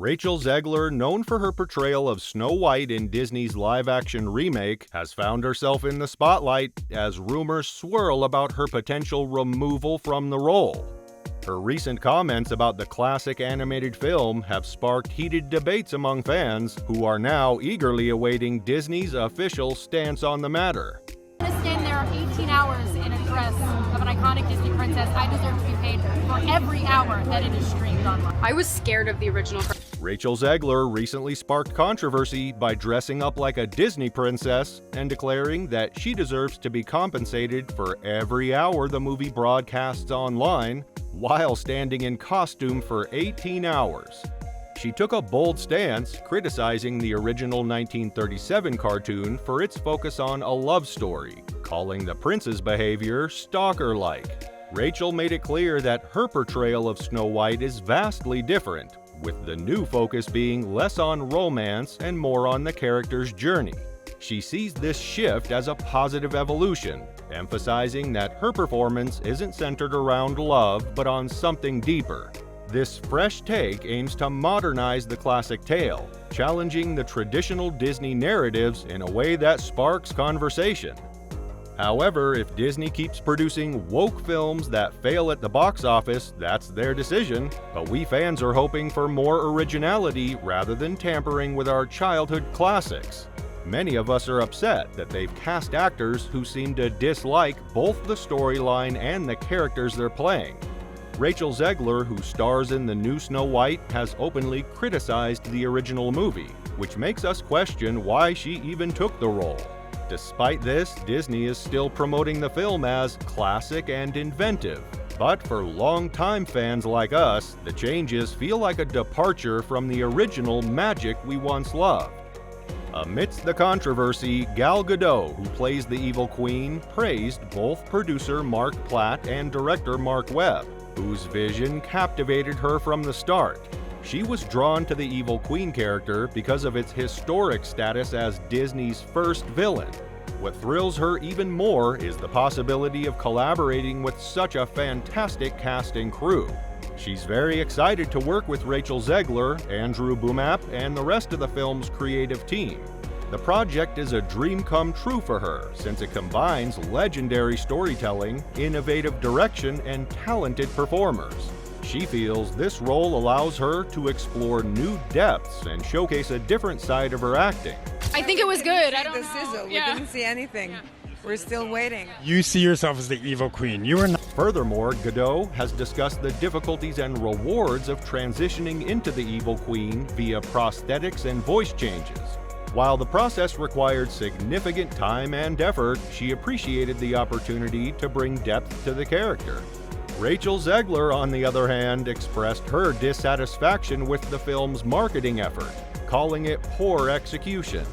Rachel Zegler, known for her portrayal of Snow White in Disney's live-action remake, has found herself in the spotlight as rumors swirl about her potential removal from the role. Her recent comments about the classic animated film have sparked heated debates among fans, who are now eagerly awaiting Disney's official stance on the matter. I'm going to stand there 18 hours in a dress of an iconic Disney princess. I deserve to be paid for every hour that it is streamed online. I was scared of the original. Rachel Zegler recently sparked controversy by dressing up like a Disney princess and declaring that she deserves to be compensated for every hour the movie broadcasts online, while standing in costume for 18 hours. She took a bold stance, criticizing the original 1937 cartoon for its focus on a love story, calling the prince's behavior stalker-like. Rachel made it clear that her portrayal of Snow White is vastly different, with the new focus being less on romance and more on the character's journey. She sees this shift as a positive evolution, emphasizing that her performance isn't centered around love but on something deeper. This fresh take aims to modernize the classic tale, challenging the traditional Disney narratives in a way that sparks conversation. However, if Disney keeps producing woke films that fail at the box office, that's their decision, but we fans are hoping for more originality rather than tampering with our childhood classics. Many of us are upset that they've cast actors who seem to dislike both the storyline and the characters they're playing. Rachel Zegler, who stars in the new Snow White, has openly criticized the original movie, which makes us question why she even took the role. Despite this, Disney is still promoting the film as classic and inventive. But for longtime fans like us, the changes feel like a departure from the original magic we once loved. Amidst the controversy, Gal Gadot, who plays the evil queen, praised both producer Mark Platt and director Mark Webb, whose vision captivated her from the start. She was drawn to the evil queen character because of its historic status as Disney's first villain. What thrills her even more is the possibility of collaborating with such a fantastic cast and crew. She's very excited to work with Rachel Zegler, Andrew Boomap, and the rest of the film's creative team. The project is a dream come true for her, since it combines legendary storytelling, innovative direction, and talented performers. She feels this role allows her to explore new depths and showcase a different side of her acting. I think it was good. I don't the know. sizzle. We didn't see anything. We're still waiting. You see yourself as the evil queen. You are not. Furthermore, Gadot has discussed the difficulties and rewards of transitioning into the evil queen via prosthetics and voice changes. While the process required significant time and effort, she appreciated the opportunity to bring depth to the character. Rachel Zegler, on the other hand, expressed her dissatisfaction with the film's marketing effort, calling it poor execution.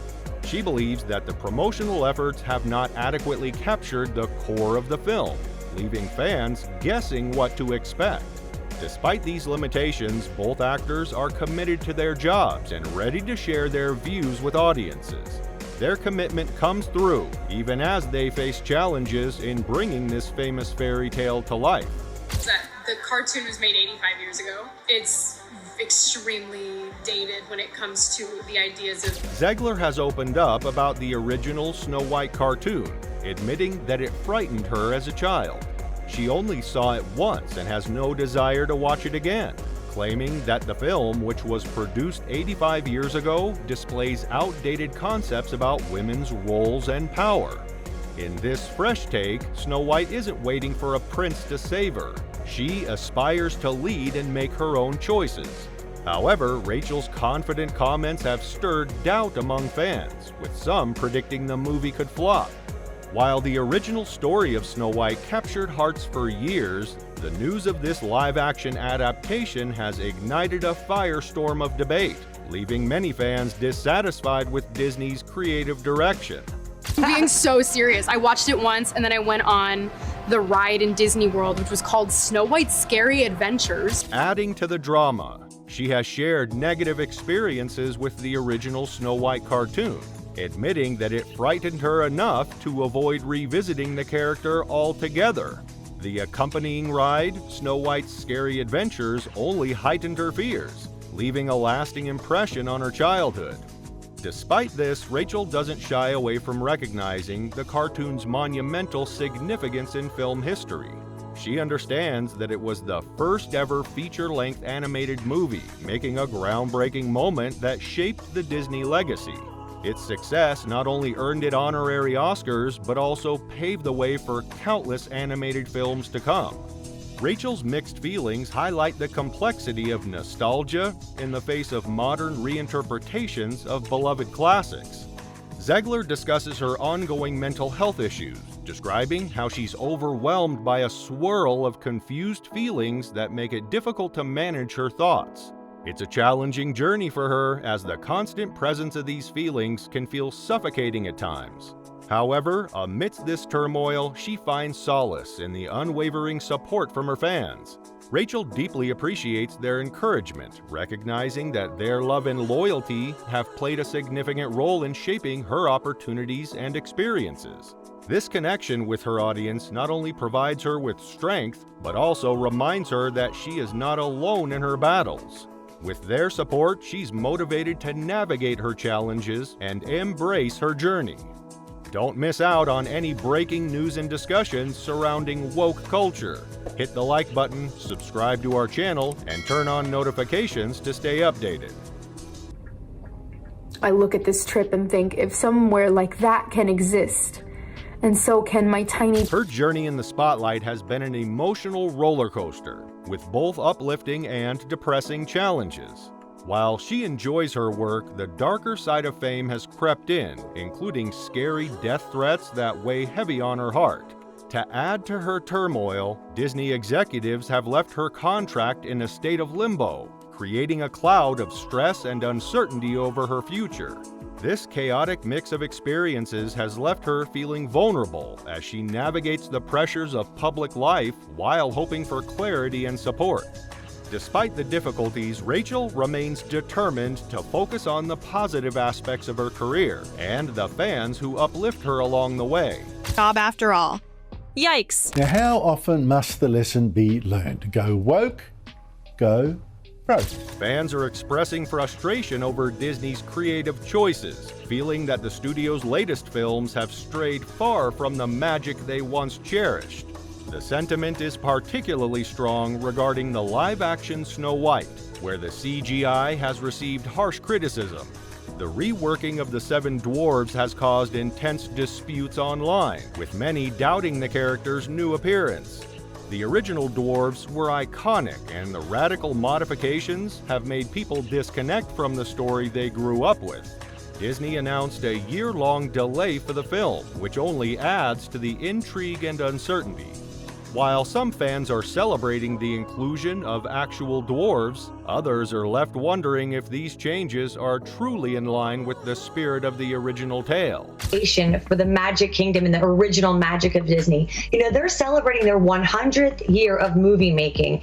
She believes that the promotional efforts have not adequately captured the core of the film, leaving fans guessing what to expect. Despite these limitations, both actors are committed to their jobs and ready to share their views with audiences. Their commitment comes through, even as they face challenges in bringing this famous fairy tale to life. The cartoon was made 85 years ago. It's extremely dated when it comes to the ideas of... Zegler has opened up about the original Snow White cartoon, admitting that it frightened her as a child. She only saw it once and has no desire to watch it again, claiming that the film, which was produced 85 years ago, displays outdated concepts about women's roles and power. In this fresh take, Snow White isn't waiting for a prince to save her. She aspires to lead and make her own choices. However, Rachel's confident comments have stirred doubt among fans, with some predicting the movie could flop. While the original story of Snow White captured hearts for years, the news of this live-action adaptation has ignited a firestorm of debate, leaving many fans dissatisfied with Disney's creative direction. Being so serious. I watched it once and then I went on the ride in Disney World, which was called Snow White's Scary Adventures. Adding to the drama, she has shared negative experiences with the original Snow White cartoon, admitting that it frightened her enough to avoid revisiting the character altogether. The accompanying ride, Snow White's Scary Adventures, only heightened her fears, leaving a lasting impression on her childhood. Despite this, Rachel doesn't shy away from recognizing the cartoon's monumental significance in film history. She understands that it was the first ever feature-length animated movie, making a groundbreaking moment that shaped the Disney legacy. Its success not only earned it honorary Oscars, but also paved the way for countless animated films to come. Rachel's mixed feelings highlight the complexity of nostalgia in the face of modern reinterpretations of beloved classics. Zegler discusses her ongoing mental health issues, describing how she's overwhelmed by a swirl of confused feelings that make it difficult to manage her thoughts. It's a challenging journey for her, as the constant presence of these feelings can feel suffocating at times. However, amidst this turmoil, she finds solace in the unwavering support from her fans. Rachel deeply appreciates their encouragement, recognizing that their love and loyalty have played a significant role in shaping her opportunities and experiences. This connection with her audience not only provides her with strength, but also reminds her that she is not alone in her battles. With their support, she's motivated to navigate her challenges and embrace her journey. Don't miss out on any breaking news and discussions surrounding woke culture. Hit the like button, subscribe to our channel, and turn on notifications to stay updated. I look at this trip and think, if somewhere like that can exist, and so can my tiny... Her journey in the spotlight has been an emotional roller coaster, with both uplifting and depressing challenges. While she enjoys her work, the darker side of fame has crept in, including scary death threats that weigh heavy on her heart. To add to her turmoil, Disney executives have left her contract in a state of limbo, creating a cloud of stress and uncertainty over her future. This chaotic mix of experiences has left her feeling vulnerable as she navigates the pressures of public life while hoping for clarity and support. Despite the difficulties, Rachel remains determined to focus on the positive aspects of her career and the fans who uplift her along the way. Job after all. Yikes. Now, how often must the lesson be learned? Go woke, go broke. Fans are expressing frustration over Disney's creative choices, feeling that the studio's latest films have strayed far from the magic they once cherished. The sentiment is particularly strong regarding the live-action Snow White, where the CGI has received harsh criticism. The reworking of the Seven Dwarves has caused intense disputes online, with many doubting the character's new appearance. The original dwarves were iconic, and the radical modifications have made people disconnect from the story they grew up with. Disney announced a year-long delay for the film, which only adds to the intrigue and uncertainty. While some fans are celebrating the inclusion of actual dwarves, others are left wondering if these changes are truly in line with the spirit of the original tale. For the Magic Kingdom and the original magic of Disney. You know, they're celebrating their 100th year of movie making.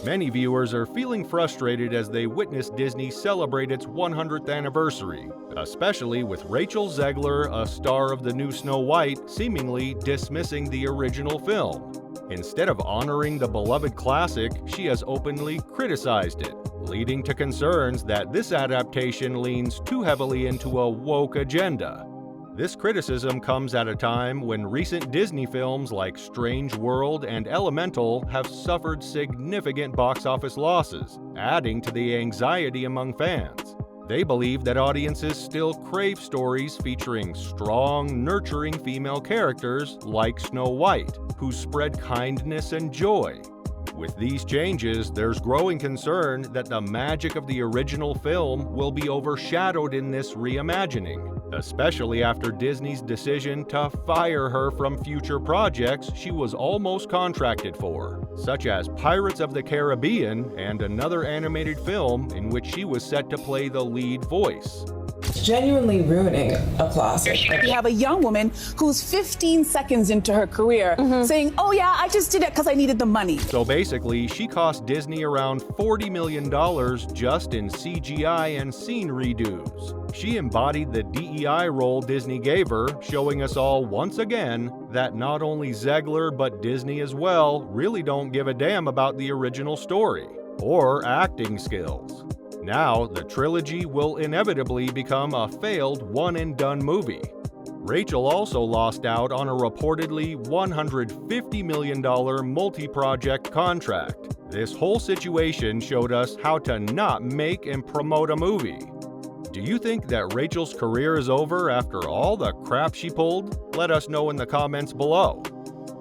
Many viewers are feeling frustrated as they witness Disney celebrate its 100th anniversary, especially with Rachel Zegler, a star of the new Snow White, seemingly dismissing the original film. Instead of honoring the beloved classic, she has openly criticized it, leading to concerns that this adaptation leans too heavily into a woke agenda. This criticism comes at a time when recent Disney films like Strange World and Elemental have suffered significant box office losses, adding to the anxiety among fans. They believe that audiences still crave stories featuring strong, nurturing female characters like Snow White, who spread kindness and joy. With these changes, there's growing concern that the magic of the original film will be overshadowed in this reimagining, especially after Disney's decision to fire her from future projects she was almost contracted for, such as Pirates of the Caribbean and another animated film in which she was set to play the lead voice. Genuinely ruining a classic. You have a young woman who's 15 seconds into her career saying, oh yeah, I just did it because I needed the money. So basically, she cost Disney around $40 million just in CGI and scene redos. She embodied the DEI role Disney gave her, showing us all once again that not only Zegler but Disney as well really don't give a damn about the original story or acting skills. Now, the trilogy will inevitably become a failed one-and-done movie. Rachel also lost out on a reportedly $150 million multi-project contract. This whole situation showed us how to not make and promote a movie. Do you think that Rachel's career is over after all the crap she pulled? Let us know in the comments below.